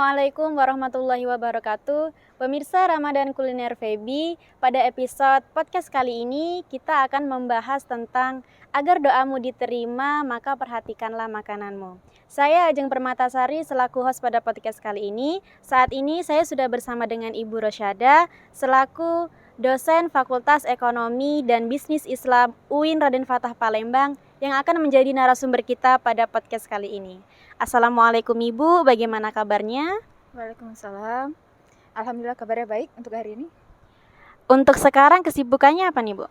Assalamualaikum warahmatullahi wabarakatuh. Pemirsa Ramadan Kuliner Febi, pada episode podcast kali ini kita akan membahas tentang agar doamu diterima, maka perhatikanlah makananmu. Saya Ajeng Permatasari selaku host pada podcast kali ini. Saat ini saya sudah bersama dengan Ibu Rosyada selaku dosen Fakultas Ekonomi dan Bisnis Islam UIN Raden Fatah Palembang yang akan menjadi narasumber kita pada podcast kali ini. Assalamualaikum Ibu, bagaimana kabarnya? Waalaikumsalam. Alhamdulillah kabarnya baik untuk hari ini. Untuk sekarang kesibukannya apa nih Bu?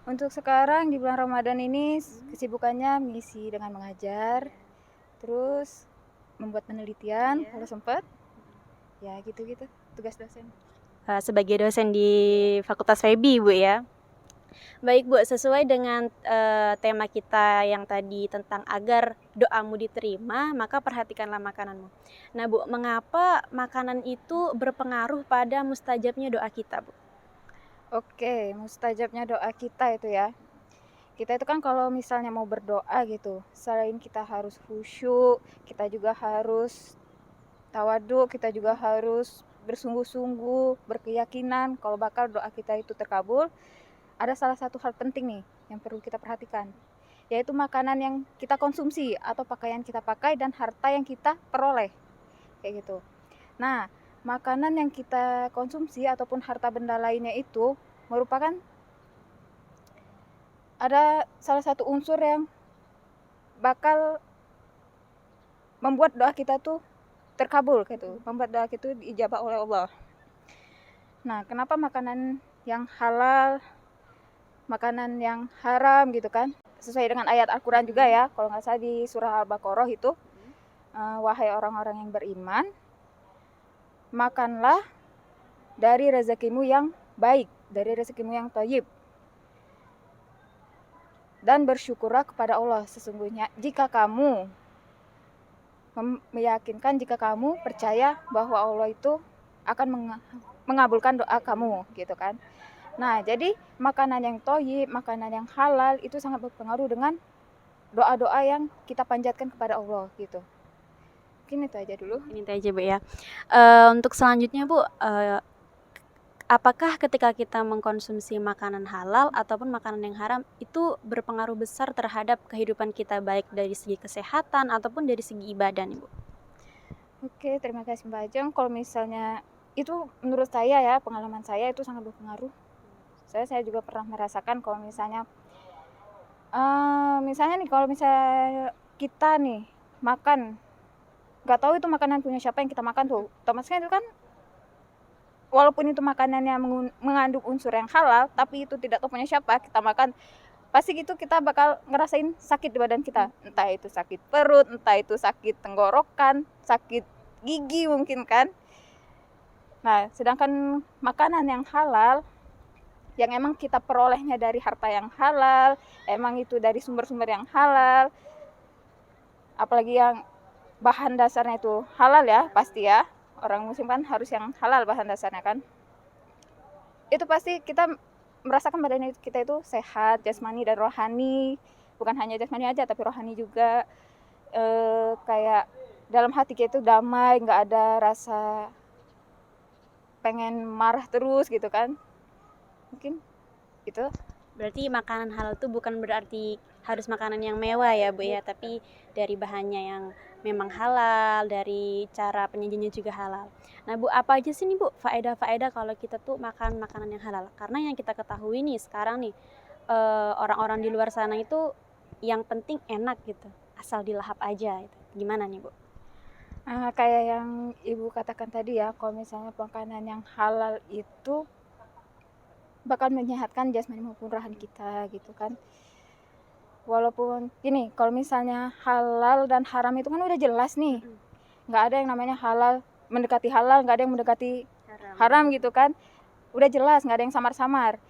Untuk sekarang di bulan Ramadan ini kesibukannya mengisi dengan mengajar, terus membuat penelitian kalau sempat. Ya gitu-gitu tugas dosen. Sebagai dosen di Fakultas Febi Bu ya. Baik Bu, sesuai dengan tema kita yang tadi tentang agar doamu diterima, maka perhatikanlah makananmu. Nah Bu, mengapa makanan itu berpengaruh pada mustajabnya doa kita Bu? Oke, mustajabnya doa kita itu ya. Kita itu kan kalau misalnya mau berdoa gitu, selain kita harus khusyuk, kita juga harus tawadhu, kita juga harus bersungguh-sungguh, berkeyakinan kalau bakal doa kita itu terkabul. Ada salah satu hal penting nih yang perlu kita perhatikan, yaitu makanan yang kita konsumsi atau pakaian kita pakai dan harta yang kita peroleh, kayak gitu. Nah, makanan yang kita konsumsi ataupun harta benda lainnya itu merupakan ada salah satu unsur yang bakal membuat doa kita tuh terkabul gitu, membuat doa kita diijabah oleh Allah. Nah, kenapa makanan yang halal, makanan yang haram gitu kan, sesuai dengan ayat Al-Quran juga ya, kalau nggak salah di surah Al-Baqarah itu, wahai orang-orang yang beriman, makanlah dari rezekimu yang baik, dari rezekimu yang thayyib, dan bersyukurlah kepada Allah. Sesungguhnya jika kamu meyakinkan, jika kamu percaya bahwa Allah itu akan mengabulkan doa kamu gitu kan. Nah, jadi makanan yang thayyib, makanan yang halal itu sangat berpengaruh dengan doa-doa yang kita panjatkan kepada Allah gitu. Mungkin itu aja dulu. Ini aja Bu ya. Untuk selanjutnya Bu, apakah ketika kita mengkonsumsi makanan halal ataupun makanan yang haram itu berpengaruh besar terhadap kehidupan kita, baik dari segi kesehatan ataupun dari segi ibadah nih Bu? Oke, terima kasih Mbak Ajeng. Kalau misalnya itu menurut saya ya, pengalaman saya itu sangat berpengaruh. Saya juga pernah merasakan kalau misalnya nih kalau misalnya kita nih makan, nggak tahu itu makanan punya siapa yang kita makan tuh, otomatis itu kan walaupun itu makanan yang mengandung unsur yang halal, tapi itu tidak tahu punya siapa, kita makan, pasti gitu kita bakal ngerasain sakit di badan kita. Entah itu sakit perut, entah itu sakit tenggorokan, sakit gigi mungkin kan. Nah, sedangkan makanan yang halal, yang emang kita perolehnya dari harta yang halal, emang itu dari sumber-sumber yang halal, apalagi yang bahan dasarnya itu halal ya, pasti ya, orang muslim kan harus yang halal bahan dasarnya kan, itu pasti kita merasakan badan kita itu sehat, jasmani dan rohani. Bukan hanya jasmani aja, tapi rohani juga. Kayak dalam hati kita itu damai, gak ada rasa pengen marah terus gitu kan. Mungkin itu. Berarti makanan halal itu bukan berarti harus makanan yang mewah ya Bu ya, tapi dari bahannya yang memang halal, dari cara penyajiannya juga halal. Nah Bu, apa aja sih nih Bu faedah-faedah kalau kita tuh makan makanan yang halal? Karena yang kita ketahui nih sekarang nih, orang-orang di luar sana itu yang penting enak gitu, asal dilahap aja gitu. Gimana nih Bu? Kayak yang Ibu katakan tadi ya, kalau misalnya makanan yang halal itu bakal menyehatkan jasmani maupun rohani kita gitu kan. Walaupun gini, kalau misalnya halal dan haram itu kan udah jelas nih, nggak ada yang namanya halal mendekati halal, nggak ada yang mendekati haram gitu kan, udah jelas, nggak ada yang samar-samar.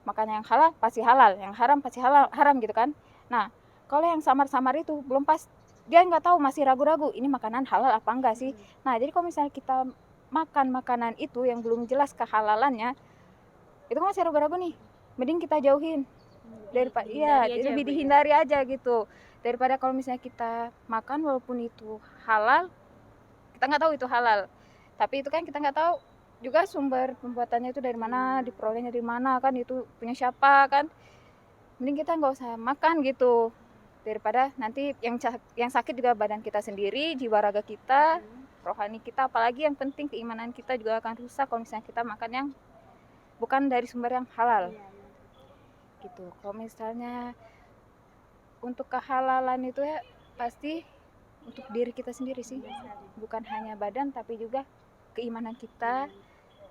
Makanya yang halal pasti halal, yang haram pasti haram gitu kan. Nah, kalau yang samar-samar itu belum pas, dia nggak tahu, masih ragu-ragu ini makanan halal apa enggak sih. Nah, jadi kalau misalnya kita makan makanan itu yang belum jelas kehalalannya, itu kan masih ragu-ragu nih, mending kita jauhin daripada lebih dihindari aja gitu, daripada kalau misalnya kita makan walaupun itu halal, kita nggak tahu itu halal. Tapi itu kan kita nggak tahu juga sumber pembuatannya itu dari mana, diperolehnya dari mana kan, itu punya siapa kan. Mending kita nggak usah makan gitu, daripada nanti yang sakit juga badan kita sendiri, jiwa raga kita, rohani kita, apalagi yang penting keimanan kita juga akan rusak kalau misalnya kita makan yang bukan dari sumber yang halal gitu. Kalau misalnya untuk kehalalan itu ya pasti untuk diri kita sendiri sih, bukan hanya badan tapi juga keimanan kita,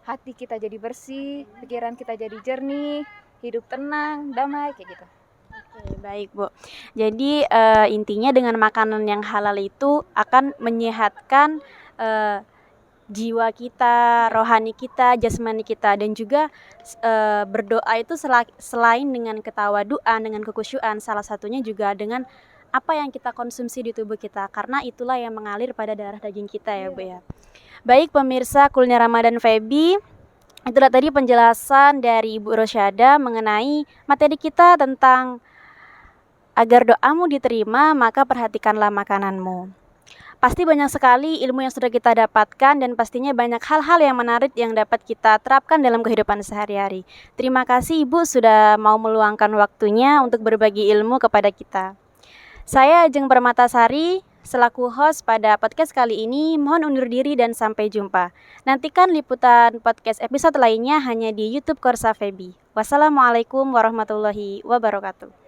hati kita jadi bersih, pikiran kita jadi jernih, hidup tenang, damai, kayak gitu. Oke, baik Bu. Jadi intinya dengan makanan yang halal itu akan menyehatkan jiwa kita, rohani kita, jasmani kita, dan juga berdoa itu selain dengan ketawaduan, dengan kekhusyuan, salah satunya juga dengan apa yang kita konsumsi di tubuh kita, karena itulah yang mengalir pada darah daging kita ya Bu ya. Baik pemirsa Kuliner Ramadan Feby, itulah tadi penjelasan dari Ibu Rosyada mengenai materi kita tentang agar doamu diterima, maka perhatikanlah makananmu. Pasti banyak sekali ilmu yang sudah kita dapatkan dan pastinya banyak hal-hal yang menarik yang dapat kita terapkan dalam kehidupan sehari-hari. Terima kasih Ibu sudah mau meluangkan waktunya untuk berbagi ilmu kepada kita. Saya Ajeng Permatasari, selaku host pada podcast kali ini, mohon undur diri dan sampai jumpa. Nantikan liputan podcast episode lainnya hanya di YouTube Korsa Feby. Wassalamualaikum warahmatullahi wabarakatuh.